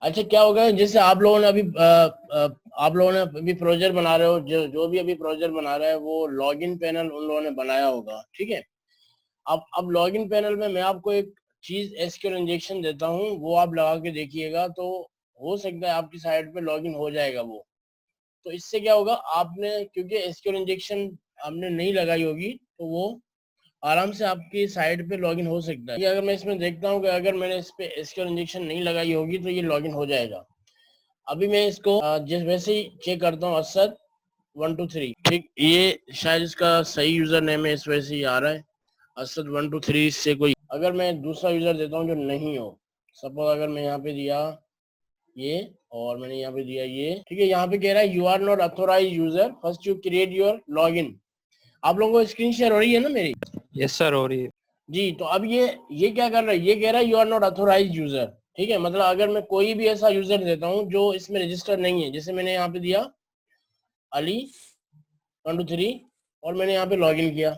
अच्छा क्या होगा, जैसे आप लोगों ने अभी आप लोगों ने अभी प्रोजेक्ट बना रहे हो, जो जो भी अभी प्रोजेक्ट बना रहा है वो लॉगिन पैनल उन लोगों ने बनाया होगा, ठीक है। अब लॉगिन पैनल में मैं आपको एक चीज एसक्यूएल इंजेक्शन देता हूँ, वो आप लगा के देखिएगा, तो हो सकता है आपकी साइट पे लॉगिन हो जाएगा वो। तो इससे क्या होगा, आपने क्योंकि एसक्यूएल इंजेक्शन आपने नहीं लगाई होगी, तो वो आराम से आपकी साइट पे लॉगिन हो सकता है। ये अगर मैं इसमें देखता हूँ कि अगर मैंने इस पे एसक्यूएल इंजेक्शन नहीं लगाई होगी तो ये लॉगिन हो जाएगा। अभी मैं इसको जिस वैसे ही चेक करता हूँ, असद 123, ठीक, ये शायद इसका सही यूजर नेम है, इस वजह से ही आ रहा है असद 123 से। कोई अगर मैं दूसरा यूजर देता हूँ जो नहीं हो, सपोज अगर मैं यहाँ पे दिया ये और मैंने यहाँ पे दिया ये, ठीक है, यहाँ पे कह रहा है you are not authorize user, first you create your login. आप लोगों को स्क्रीन शेयर हो रही है ना मेरी? यस सर, हो रही है जी। तो अब ये क्या कर रहा है, ये कह रहा है you are not authorize user, ठीक है। मतलब अगर मैं कोई भी ऐसा यूजर देता हूँ जो इसमें रजिस्टर नहीं है, जैसे मैंने यहाँ पे दिया अली 123 और मैंने यहाँ पे लॉगिन किया,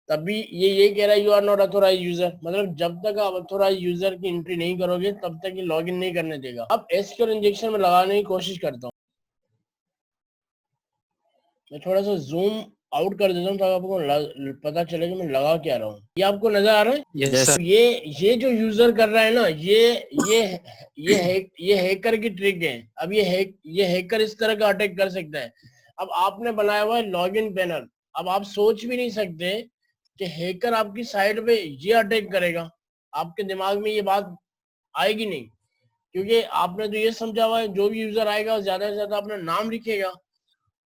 तब भी ये कह रहा है you are not authorize user. मतलब जब तक आप अथोराइज यूजर की एंट्री नहीं करोगे तब तक ये लॉगिन नहीं करने देगा। अब एसक्यूएल इंजेक्शन में लगाने की कोशिश करता हूँ, मैं थोड़ा सा जूम आउट कर देता हूँ ताकि आपको पता चले कि मैं लगा क्या रहा हूँ। ये आपको नजर आ रहा है? यस तो सर। ये जो यूजर कर रहा है ना, ये हैकर की ट्रिक है। अब ये हैकर इस तरह का अटैक कर सकता है। अब आपने बनाया हुआ है लॉगिन पैनल, अब आप सोच भी नहीं सकते कि हैकर आपकी साइट पे ये अटैक करेगा। आपके दिमाग में ये बात आएगी नहीं, क्योंकि आपने तो ये समझा हुआ है जो भी यूजर आएगा ज्यादा से ज्यादा अपना नाम लिखेगा।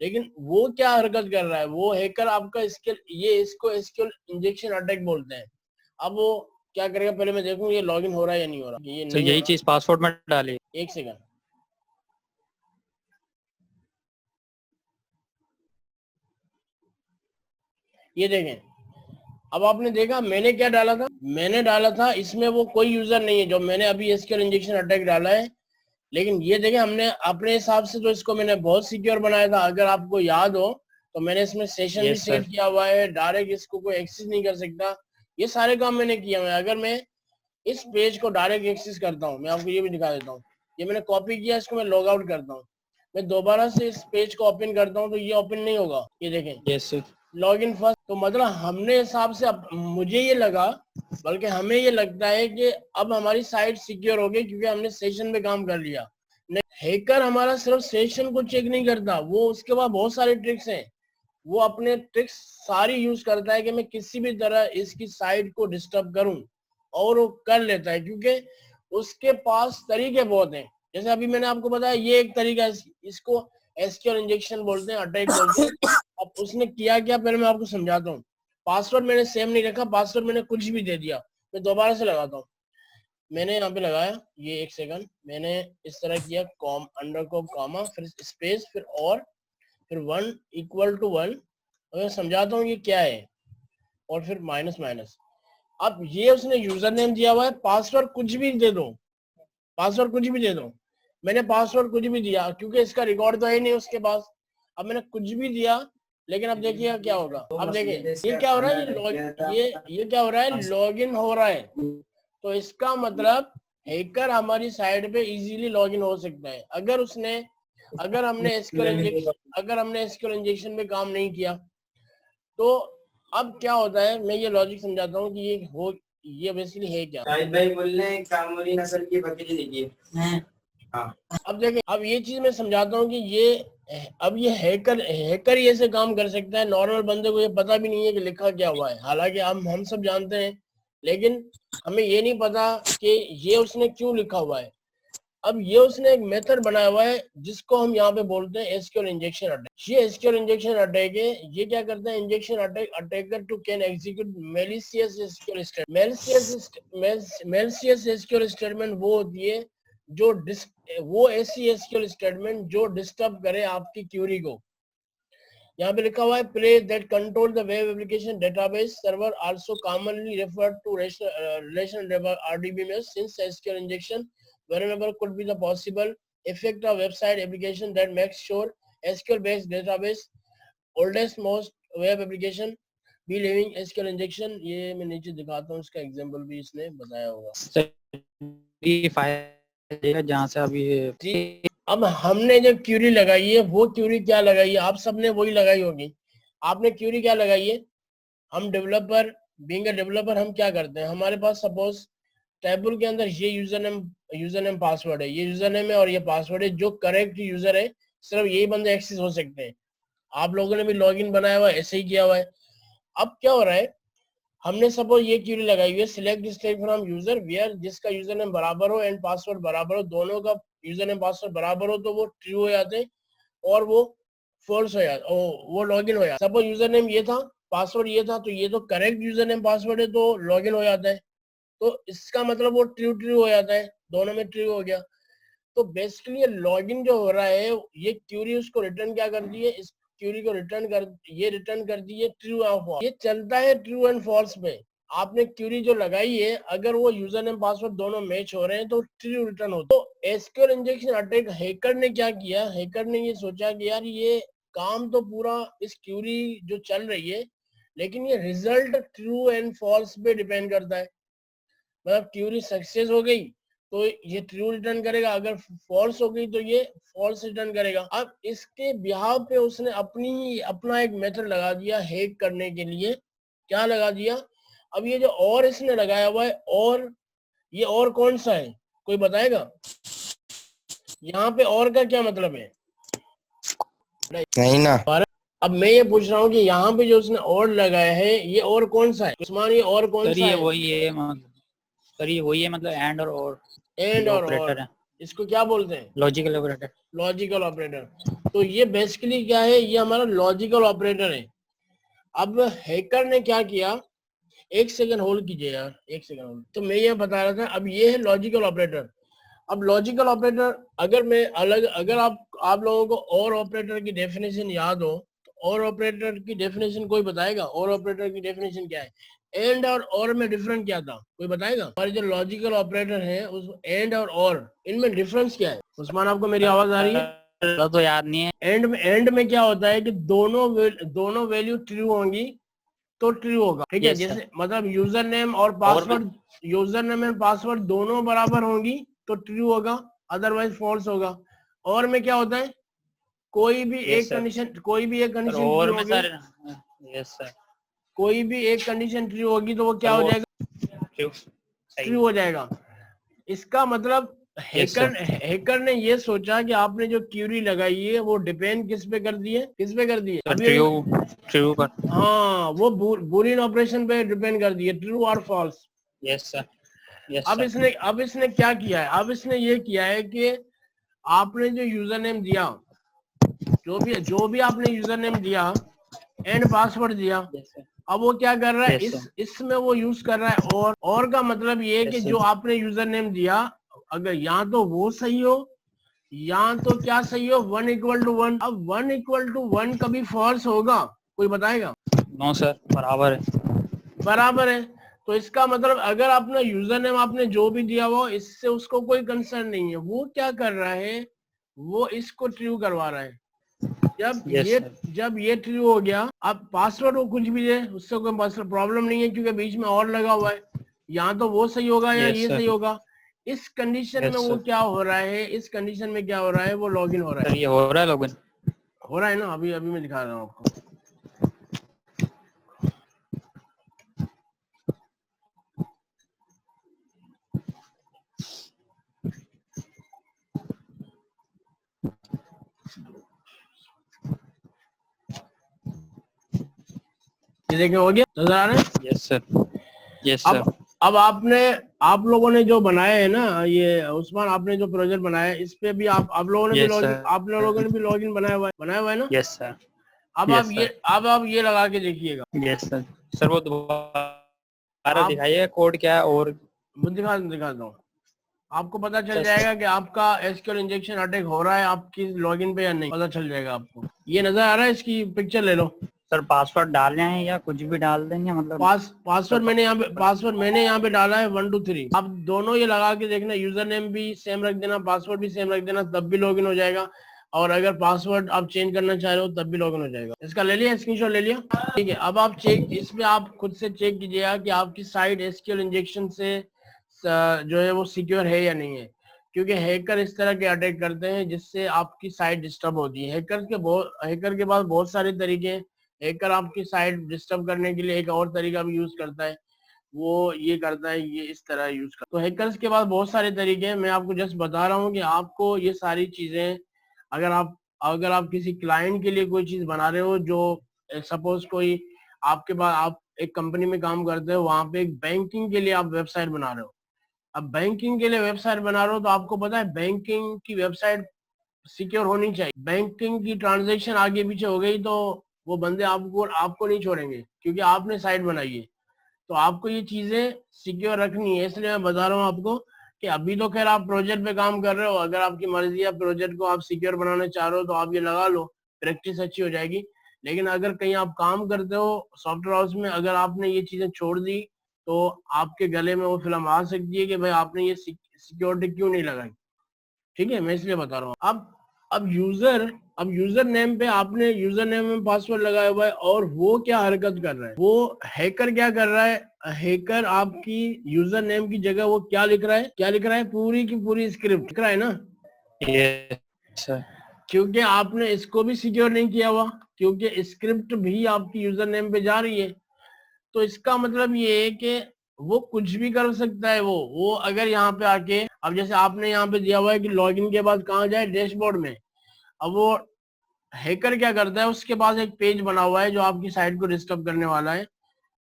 लेकिन वो क्या हरकत कर रहा है, वो हैकर आपका स्किल, ये इसको एसक्यूएल इंजेक्शन अटैक बोलते हैं। अब वो क्या करेगा, पहले मैं देखूं ये लॉगिन हो रहा है या नहीं हो रहा। ये तो नहीं हो यही चीज रहा, पासवर्ड में डाली। एक सेकंड, ये देखें। अब आपने देखा मैंने क्या डाला था, मैंने डाला था इसमें वो कोई यूजर नहीं है जो मैंने अभी एसक्यूएल इंजेक्शन अटैक डाला है। लेकिन ये देखें, हमने अपने हिसाब से तो इसको मैंने बहुत सिक्योर बनाया था। अगर आपको याद हो तो मैंने इसमें सेशन भी यस सेट सर। किया हुआ है, डायरेक्ट इसको कोई एक्सेस नहीं कर सकता। ये सारे काम मैंने किए हुए हैं। अगर मैं इस पेज को डायरेक्ट एक्सेस करता हूँ, मैं आपको ये भी दिखा देता हूँ, ये मैंने कॉपी किया, इसको मैं लॉग आउट करता हूँ, मैं दोबारा से इस पेज को ओपन करता हूँ तो ये ओपन नहीं होगा। ये देखें, yes sir. Log in first. तो मतलब हमने हिसाब से, मुझे ये लगा, बल्कि हमें ये लगता है कि अब हमारी साइट सिक्योर हो गई क्योंकि हमने सेशन पे काम कर लिया। हैकर हमारा सिर्फ सेशन को चेक नहीं करता, वो उसके बाद बहुत सारे ट्रिक्स हैं, वो अपने ट्रिक्स सारी यूज करता है कि मैं किसी भी तरह इसकी साइट को डिस्टर्ब करूं, और वो कर लेता है क्योंकि उसके पास तरीके बहुत हैं। जैसे अभी मैंने आपको बताया ये एक तरीका है, इसको एसक्यूएल इंजेक्शन बोलते हैं, अटैक बोलते हैं। अब उसने किया क्या, पहले मैं आपको समझाता हूँ। पासवर्ड मैंने सेम नहीं रखा, पासवर्ड मैंने कुछ भी दे दिया। मैं दोबारा से लगाता हूँ, मैंने यहाँ पे लगाया, ये एक सेकंड, मैंने इस तरह किया, कॉम अंडरस्कोर कॉमा फिर स्पेस फिर और फिर 1 इक्वल टू 1, और मैं समझाता हूँ ये क्या है, और फिर माइनस माइनस। अब ये उसने यूजर नेम दिया हुआ है, पासवर्ड कुछ भी दे दो, पासवर्ड कुछ भी दे दो। मैंने पासवर्ड कुछ भी दिया क्योंकि इसका रिकॉर्ड तो है नहीं उसके पास। अब मैंने कुछ भी दिया, लेकिन अब देखिए क्या होगा। अब देखिए ये क्या हो रहा है, ये क्या हो रहा है, लॉगिन हो रहा है। तो इसका मतलब हैकर हमारी साइट पे इजीली लॉगिन हो सकता है अगर हमने एसक्यूएल इंजेक्शन में काम नहीं किया। तो अब क्या होता है, मैं ये लॉजिक समझाता हूँ कि ये बेसिकली है क्या। शाहिद भाई बोल रहे हैं कामोरी नस्ल की बकरी देखिए। हाँ। अब देखिए, अब ये चीज मैं समझाता हूँ कि अब ये हैकर ही ऐसे काम कर सकता है, नॉर्मल बंदे को ये पता भी नहीं है कि लिखा क्या हुआ है। हालांकि हम सब जानते हैं, लेकिन हमें ये नहीं पता कि ये उसने क्यों लिखा हुआ है। अब ये उसने एक मेथड बनाया हुआ है जिसको हम यहाँ पे बोलते हैं एसक्यूएल इंजेक्शन अटैक। ये एसक्यूएल इंजेक्शन अटैक है। ये क्या करता है, injection attacker to can execute malicious SQL statement. Malicious SQL statement वो होती है जो वो ऐसी एसक्यूएल स्टेटमेंट जो डिस्टर्ब करे आपकी क्यूरी को। यहाँ पे लिखा हुआ है play that control the web application database server also commonly referred to relational RDBMS since SQL injection wherever could be the possible effect of website application that makes sure SQL based database oldest most web application be leaving SQL injection। ये मैं नीचे दिखाता हूँ, इसका example भी इसने बताया होगा। सर ये फायर जहाँ से अभी जी, अब हमने जो क्यूरी लगाई है वो क्यूरी क्या लगाई है, आप सबने वही लगाई होगी। आपने क्यूरी क्या लगाई है, हम डेवलपर, बीइंग अ डेवलपर हम क्या करते हैं, हमारे पास सपोज टेबल के अंदर ये यूजर नेम पासवर्ड है, ये यूजर नेम है और ये पासवर्ड है, जो करेक्ट यूजर है सिर्फ यही बंदे एक्सेस हो सकते हैं। आप लोगों ने भी लॉगिन बनाया हुआ है, ऐसे ही किया हुआ है। अब क्या हो रहा है, हमने सपोज ये क्यूरी लगाई हुई है, select state from user where जिसका यूजर नेम बराबर हो एंड पासवर्ड बराबर हो, दोनों का यूजर नेम पासवर्ड बराबर हो तो वो ट्रू हो जाते हैं और वो फॉल्स हो जाता, वो लॉगिन हो जाता। सपोज यूजर नेम ये था, पासवर्ड ये था, तो ये तो करेक्ट यूजर नेम पासवर्ड है तो लॉगिन हो जाता है, तो इसका मतलब वो ट्रू ट्रू हो जाता है, दोनों में ट्रू हो गया। तो बेसिकली ये लॉगिन जो हो रहा है, ये क्यूरी उसको रिटर्न क्या करती है, इस क्यूरी को रिटर्न कर दी है ट्रू और फॉल्स। ये चलता है ट्रू एंड फॉल्स पे। आपने क्यूरी जो लगाई है, अगर वो यूजर नेम पासवर्ड दोनों मैच हो रहे हैं तो ट्रू रिटर्न होता है। तो एसक्यूएल इंजेक्शन अटैक हैकर ने क्या किया, हैकर ने ये सोचा कि यार ये काम तो पूरा इस क्यूरी जो चल रही है, लेकिन ये रिजल्ट ट्रू एंड फॉल्स पे डिपेंड करता है। मतलब क्यूरी सक्सेस हो गई तो ये ट्रू रिटर्न करेगा, अगर फॉल्स हो गई तो ये फॉल्स रिटर्न करेगा। अब इसके बिहाव पे उसने अपना एक मेथड लगा दिया हैक करने के लिए। क्या लगा दिया, अब ये जो और इसने लगाया हुआ है, और ये और कौन सा है, कोई बताएगा? यहाँ पे और का क्या मतलब है? नहीं ना। अब मैं ये पूछ रहा हूँ कि यहाँ पे जो उसने और लगाया है, ये और कौन सा है उस्मान, ये और कौन सा है? ये वही है मतलब एंड और एंड और ऑपरेटर है, इसको क्या बोलते हैं? Logical operator. Logical operator. तो ये बेसिकली क्या है, ये हमारा लॉजिकल ऑपरेटर है। अब हैकर ने क्या किया, एक सेकंड होल्ड कीजिए यार, एक सेकंड होल्ड। तो मैं ये बता रहा था, अब ये है लॉजिकल ऑपरेटर। अब लॉजिकल ऑपरेटर अगर आप लोगों को और ऑपरेटर की डेफिनेशन याद हो तो और ऑपरेटर की डेफिनेशन कोई बताएगा? और ऑपरेटर की डेफिनेशन क्या है? एंड और में डिफरेंस क्या था, कोई बताएगा? हमारे जो लॉजिकल ऑपरेटर है उस एंड और इनमें डिफरेंस क्या है? उस्मान, आपको मेरी आवाज आ रही है? तो याद नहीं है। एंड में क्या होता है कि दोनों वैल्यू ट्रू होंगी तो ट्रू होगा, ठीक है। जैसे मतलब यूजर नेम और पासवर्ड दोनों बराबर होंगी तो ट्रू होगा, अदरवाइज फॉल्स होगा। और में क्या होता है, कोई भी एक कंडीशन ट्रू होगी, कोई भी एक कंडीशन ट्रू होगी तो वो क्या हो जाएगा, ट्रू हो जाएगा। इसका मतलब हैकर ने ये सोचा कि आपने जो क्यूरी लगाई है वो डिपेंड किस पे कर दी है, ट्रू पर। हाँ, वो बूलियन ऑपरेशन पे डिपेंड कर दी है, ट्रू और फॉल्स। Yes sir. अब इसने क्या किया है, अब इसने ये किया है कि आपने जो यूजर नेम दिया, जो भी आपने यूजर नेम दिया एंड पासवर्ड दिया, अब वो क्या कर रहा है, इसमें वो यूज कर रहा है और का मतलब ये है कि जो आपने यूजर नेम दिया, अगर यहाँ तो वो सही हो यहाँ तो क्या सही हो, 1 = 1। अब 1 = 1 कभी फॉल्स होगा, कोई बताएगा? नो सर, बराबर है। तो इसका मतलब अगर अपना यूजर नेम आपने जो भी दिया हुआ, इससे उसको कोई कंसर्न नहीं है। वो क्या कर रहा है, वो इसको ट्रू करवा रहा है। जब ये ट्रू हो गया, अब पासवर्ड वो कुछ भी दे, उससे कोई प्रॉब्लम नहीं है क्योंकि बीच में और लगा हुआ है। यहाँ तो वो सही होगा या ये सही होगा। इस कंडीशन में वो क्या हो रहा है, इस कंडीशन में क्या हो रहा है, वो लॉगिन हो रहा है। ये हो रहा है लॉगिन, हो रहा है ना, अभी मैं दिखा रहा हूँ आपको। ये देखिए हो गया, नजर आ रहा है? Yes sir. अब आप लोगों ने जो बनाया है ना, ये उस्मान आपने जो प्रोजेक्ट बनाया है, इस पे भी आप लोगों ने भी लॉगिन बनाया हुआ है ना? Yes sir. अब आप ये लगा के देखिएगा। Yes sir. वो दोबारा दिखाइए कोड क्या है और दिखा दो, आपको पता चल जाएगा कि आपका एसक्यूएल इंजेक्शन अटैक हो रहा है आपकी लॉगिन पे या नहीं, पता चल जाएगा आपको। ये नजर आ रहा है, इसकी पिक्चर ले लो। सर पासवर्ड डालना है या कुछ भी डाल देंगे, मतलब पासवर्ड मैंने यहाँ पे डाला है 1 2 3। आप दोनों ये लगा के देखना, यूजर नेम भी सेम रख देना, पासवर्ड भी सेम रख देना, तब भी लॉगिन हो जाएगा। और अगर पासवर्ड आप चेंज करना चाह रहे हो तब भी लॉगिन हो जाएगा। इसका ले लिया, स्क्रीनशॉट ले लिया, ठीक है। अब आप इसमें आप खुद से चेक कीजिएगा कि आपकी साइट एसक्यूएल इंजेक्शन से जो है वो सिक्योर है या नहीं है। क्योंकि हैकर इस तरह के अटैक करते हैं जिससे आपकी साइट डिस्टर्ब होती है। हैकर के पास बहुत सारे तरीके हैं। हैकर आपकी साइट डिस्टर्ब करने के लिए एक और तरीका भी यूज करता है, वो ये करता है, ये इस तरह यूज करता है। तो हैकर्स के पास बहुत सारे तरीके हैं, मैं आपको जस्ट बता रहा हूँ कि आपको ये सारी चीजें, अगर आप किसी क्लाइंट के लिए कोई चीज बना रहे हो, जो सपोज कोई आपके पास, आप एक कंपनी में काम करते हो, वहां पे एक बैंकिंग के लिए आप वेबसाइट बना रहे हो। अब बैंकिंग के लिए वेबसाइट बना रहे हो तो आपको पता है बैंकिंग की वेबसाइट सिक्योर होनी चाहिए। बैंकिंग की ट्रांजैक्शन आगे पीछे हो गई तो वो बंदे आपको नहीं छोड़ेंगे, क्योंकि आपने साइट बनाई है। तो आपको ये चीजें सिक्योर रखनी है, इसलिए मैं बता रहा हूँ आपको कि अभी तो खैर आप प्रोजेक्ट पे काम कर रहे हो, अगर आपकी मर्जी है प्रोजेक्ट को आप सिक्योर बनाना चाह रहे हो तो आप ये लगा लो, प्रैक्टिस अच्छी हो जाएगी। लेकिन अगर कहीं आप काम करते हो सॉफ्टवेयर हाउस में, अगर आपने ये चीजें छोड़ दी तो आपके गले में वो फिल्म आ सकती है कि भाई आपने ये सिक्योरिटी क्यों नहीं लगाई। ठीक है, मैं इसलिए बता रहा हूँ। अब यूजर नेम पे आपने यूजर नेम में पासवर्ड लगाया हुआ है, और वो क्या हरकत कर रहा है, वो हैकर क्या कर रहा है, हैकर आपकी यूजर नेम की जगह वो क्या लिख रहा है, पूरी की पूरी स्क्रिप्ट लिख रहा है ना। ये सर क्योंकि आपने इसको भी सिक्योर नहीं किया हुआ, क्योंकि स्क्रिप्ट भी आपकी यूजर नेम पे जा रही है। तो इसका मतलब ये है कि वो कुछ भी कर सकता है। वो अगर यहाँ पे आके, अब जैसे आपने यहाँ पे दिया हुआ है कि लॉगिन के बाद कहाँ जाए, डैशबोर्ड में। अब वो हैकर क्या करता है, उसके पास एक पेज बना हुआ है जो आपकी साइट को डिस्टर्ब करने वाला है,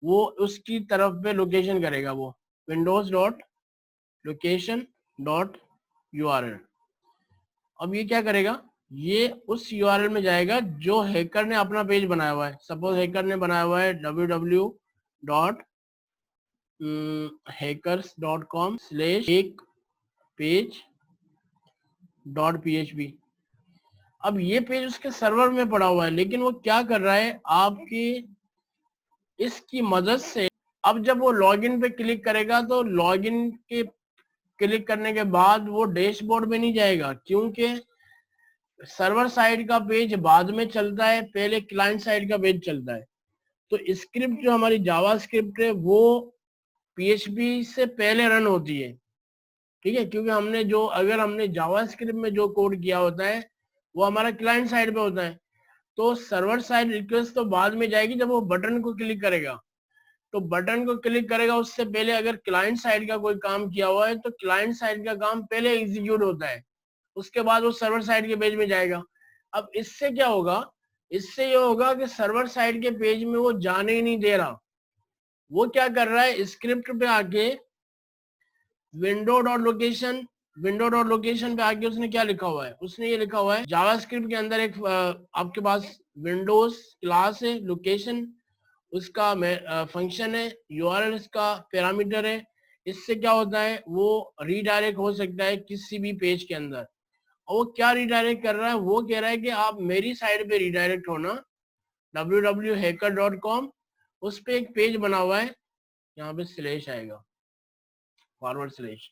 वो उसकी तरफ पे लोकेशन करेगा, वो windows.location.url। अब ये क्या करेगा, ये उस यूआरएल में जाएगा जो हैकर ने अपना पेज बनाया हुआ है। सपोज हैकर ने बनाया हुआ है www.hackers.com/एक-page.php। अब ये पेज उसके सर्वर में पड़ा हुआ है, लेकिन वो क्या कर रहा है, आपकी इसकी मदद से अब जब वो लॉगिन पे क्लिक करेगा तो लॉगिन के क्लिक करने के बाद वो डैशबोर्ड में नहीं जाएगा, क्योंकि सर्वर साइड का पेज बाद में चलता है, पहले क्लाइंट साइड का पेज चलता है। तो स्क्रिप्ट जो हमारी जावा स्क्रिप्ट है वो पीएचपी से पहले रन होती है। ठीक है, क्योंकि अगर हमने जावा स्क्रिप्ट में जो कोड किया होता है वो हमारा क्लाइंट साइड पे होता है, तो सर्वर साइड रिक्वेस्ट तो बाद में जाएगी जब वो बटन को क्लिक करेगा। तो बटन को क्लिक करेगा उससे पहले अगर क्लाइंट साइड का कोई काम किया हुआ है तो क्लाइंट साइड का काम पहले एग्जीक्यूट होता है, उसके बाद वो सर्वर साइड के पेज में जाएगा। अब इससे क्या होगा, इससे ये होगा कि सर्वर साइड के पेज में वो जाने ही नहीं दे रहा। वो क्या कर रहा है, स्क्रिप्ट पे आके विंडो.लोकेशन पे आके उसने क्या लिखा हुआ है, उसने ये लिखा हुआ है जावास्क्रिप्ट के अंदर एक आपके पास विंडोज क्लास है, लोकेशन उसका फंक्शन है, यूआरएल इसका पैरामीटर है। इससे क्या होता है, वो रीडायरेक्ट हो सकता है किसी भी पेज के अंदर। और वो क्या रीडायरेक्ट कर रहा है, वो कह रहा है कि आप मेरी साइड पे रीडायरेक्ट होना www.hacker.com। उस पे एक पेज बना हुआ है, यहाँ पे स्लैश आएगा, फॉरवर्ड स्लैश,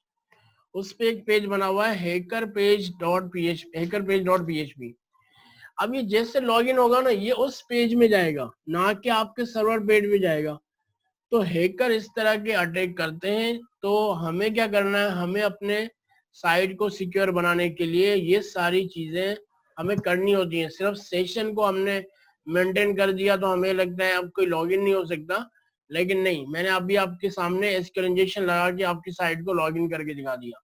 उस पे एक पेज बना हुआ है hackerpage.php। अब ये जैसे लॉगिन होगा ना, ये उस पेज में जाएगा, ना कि आपके सर्वर पेज में जाएगा। तो हैकर इस तरह के अटैक करते हैं। तो हमें क्या करना है, हमें अपने साइट को सिक्योर बनाने के लिए ये सारी चीजें हमें करनी होती हैं। सिर्फ सेशन को हमने मेंटेन कर दिया तो हमें लगता है अब कोई लॉगिन नहीं हो सकता, लेकिन नहीं, मैंने अभी आपके सामने एसक्यूएल इंजेक्शन लगा के आपकी साइट को लॉगिन करके दिखा दिया।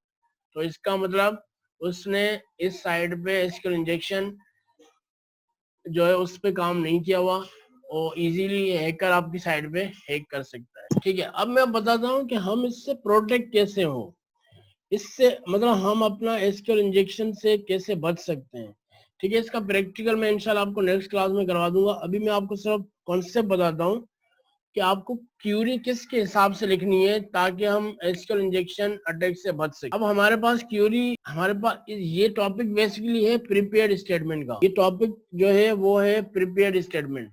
तो इसका मतलब उसने इस साइट पे एसक्यूएल इंजेक्शन जो है उस पे काम नहीं किया हुआ, और इजीली हैकर आपकी साइट पे हैक कर सकता है। ठीक है, अब मैं बताता हूँ कि हम इससे प्रोटेक्ट कैसे हो, इससे मतलब हम अपना एसक्यूएल इंजेक्शन से कैसे बच सकते हैं। ठीक है, इसका प्रैक्टिकल मैं इंशाल्लाह आपको नेक्स्ट क्लास में करवा दूंगा। अभी मैं आपको सिर्फ कॉन्सेप्ट बताता हूँ कि आपको क्यूरी किसके हिसाब से लिखनी है ताकि हम एसक्यूएल इंजेक्शन अटैक से बच सके। अब हमारे पास ये टॉपिक बेसिकली है प्रीपेयर्ड स्टेटमेंट का। ये टॉपिक जो है वो है प्रीपेयर्ड स्टेटमेंट।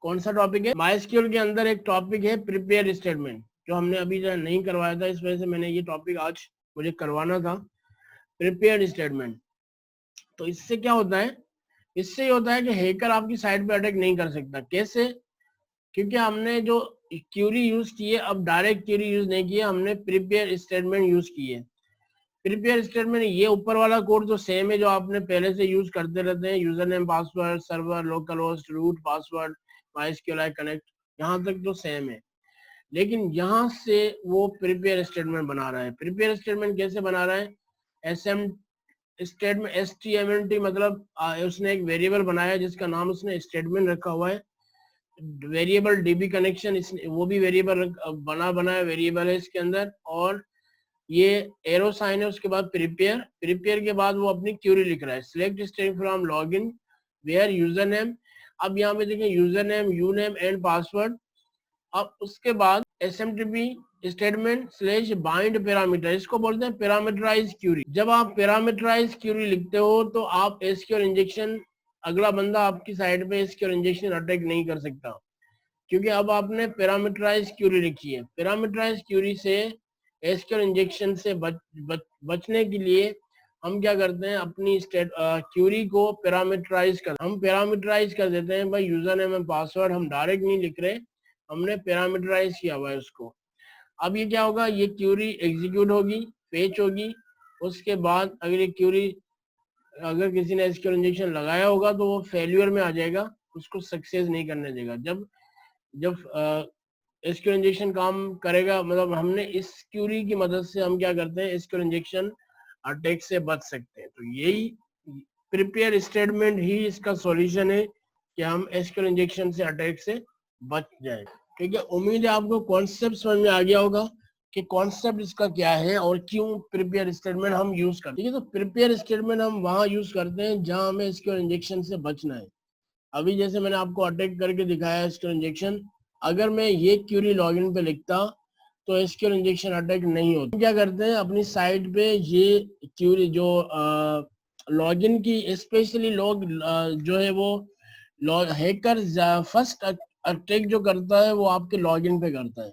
कौन सा टॉपिक है, माइस्क्यूएल के अंदर एक टॉपिक है प्रीपेयर्ड स्टेटमेंट, जो हमने अभी नहीं करवाया था, इस वजह से मैंने ये टॉपिक आज मुझे करवाना था, प्रीपेयर्ड स्टेटमेंट। तो इससे क्या होता है, इससे ये होता है कि हैकर आपकी साइट पे अटैक नहीं कर सकता। कैसे, क्योंकि हमने जो क्यूरी यूज की है, अब डायरेक्ट क्यूरी यूज नहीं की है, हमने प्रीपेयर स्टेटमेंट यूज की है। प्रिपेयर स्टेटमेंट ये ऊपर वाला कोड तो सेम है जो आपने पहले से यूज करते रहते हैं, user name, password, server, local host, root, password, MySQL connect, यहाँ तक तो सेम है। लेकिन यहाँ से वो प्रिपेयर स्टेटमेंट बना रहा है। प्रिपेयर स्टेटमेंट कैसे बना रहा है? एसएम स्टेटमेंट, एसटीएमएलटी मतलब उसने एक वेरिएबल बनाया जिसका नाम उसने स्टेटमेंट रखा हुआ है। वेरिएबल डीबी कनेक्शन वो भी वेरिएबल बनाया वेरिएबल है इसके अंदर, और ये एरो साइन है। उसके बाद प्रिपेयर के बाद वो अपनी क्यूरी लिख रहा है, select string from login where user name. अब यहाँ पे देखें user name, U name and password. अब उसके बाद SMTP statement slash bind parameter, इसको बोलते हैं पैरामीटराइज क्यूरी। जब आप पैरामीटराइज क्यूरी लिखते हो तो आप एसक्यूएल इंजेक्शन, अगला बंदा आपकी साइड पे एसक्यूएल इंजेक्शन अटैक नहीं कर सकता, क्योंकि अब आपने पैरामीटराइज क्यूरी लिखी है। पैरामीटराइज क्यूरी से एसक्यूएल इंजेक्शन से बचने के लिए हम क्या करते हैं, अपनी क्यूरी को पैरामीटराइज हम पैरामीटराइज कर देते हैं। भाई यूजर नेम एंड पासवर्ड हम डायरेक्ट नहीं लिख रहे, हमने पैरामीटराइज किया हुआ है उसको। अब ये क्या होगा, ये क्यूरी एग्जीक्यूट होगी, फेच होगी। उसके बाद अगर ये क्यूरी, अगर किसी ने एसक्यूएल इंजेक्शन लगाया होगा तो वो फेल्यूर में आ जाएगा, उसको सक्सेस नहीं करने देगा। जब एसक्यूएल इंजेक्शन काम करेगा, मतलब हमने इस क्यूरी की मदद से हम क्या करते हैं, एसक्यूएल इंजेक्शन अटैक से बच सकते हैं। तो यही प्रिपेयर स्टेटमेंट ही इसका सॉल्यूशन है कि हम एसक्यूएल इंजेक्शन से अटैक से बच जाए। ठीक है, उम्मीद है आपको कॉन्सेप्ट समझ में आ गया होगा कि कॉन्सेप्ट इसका क्या है और क्यों प्रिपेयर स्टेटमेंट हम यूज करते हैं। ठीक है, तो प्रिपेयर स्टेटमेंट हम वहां यूज करते हैं जहां हमें एसक्यूएल इंजेक्शन से बचना है। अभी जैसे मैंने आपको अटैक करके दिखाया एसक्यूएल इंजेक्शन, अगर मैं ये क्यूरी लॉगिन पे लिखता तो एसक्यूएल इंजेक्शन अटैक नहीं होता। क्या करते हैं, अपनी साइट पे ये क्यूरी जो लॉगिन की, स्पेशली लोग जो है वो हैकर फर्स्ट अटैक जो करता है वो आपके लॉगिन पे करता है,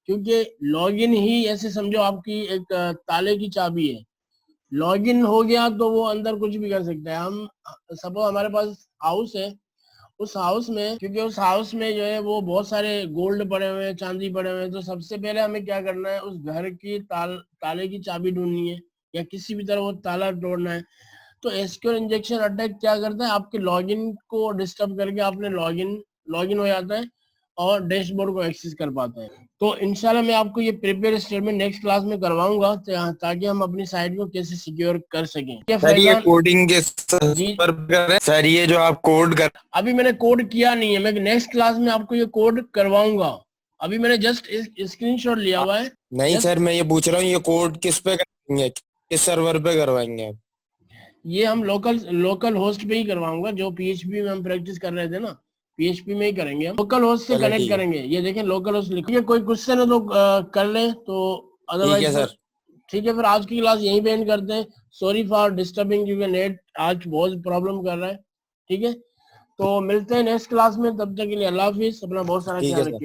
क्योंकि लॉगिन ही ऐसे समझो आपकी एक ताले की चाबी है। लॉगिन हो गया तो वो अंदर कुछ भी कर सकता है। हम सपोज हमारे पास हाउस है, उस हाउस में, क्योंकि उस हाउस में जो है वो बहुत सारे गोल्ड पड़े हुए हैं, चांदी पड़े हुए हैं, तो सबसे पहले हमें क्या करना है, उस घर की ताले की चाबी ढूंढनी है या किसी भी तरह वो ताला तोड़ना है। तो एसक्यूएल इंजेक्शन अटैक क्या करता है, आपके लॉगिन को डिस्टर्ब करके आपने लॉगिन हो जाता है और डैशबोर्ड को एक्सेस कर पाता है। तो इंशाल्लाह मैं आपको ये प्रिपेयर स्टेटमेंट नेक्स्ट क्लास में करवाऊंगा ताकि हम अपनी साइट को कैसे सिक्योर कर सकें। सर ये कोडिंग के सर, ये जो आप कोड कर, अभी मैंने कोड किया नहीं है, मैं नेक्स्ट क्लास में आपको ये कोड करवाऊंगा। अभी मैंने जस्ट स्क्रीनशॉट लिया हुआ है। नहीं सर, मैं ये पूछ रहा हूँ ये कोड किस पे करवाएंगे, किस सर्वर पे करवाएंगे आप? ये हम लोकल होस्ट पे ही करवाऊंगा, जो पीएचपी में हम प्रैक्टिस कर रहे थे ना, पीएचपी में ही करेंगे हम। लोकल होस्ट से कनेक्ट करेंगे। ये देखें लोकल होस्ट लिखिए, कोई क्वेश्चन है तो कर ले, तो अदरवाइज ठीक है सर। ठीक है, फिर आज की क्लास यहीं पे एंड करते हैं। सॉरी फॉर डिस्टर्बिंग, क्योंकि नेट आज बहुत प्रॉब्लम कर रहा है। ठीक है, तो मिलते हैं नेक्स्ट क्लास में, तब तक के लिए अल्लाह हाफिज, अपना बहुत सारा ख्याल रखिए।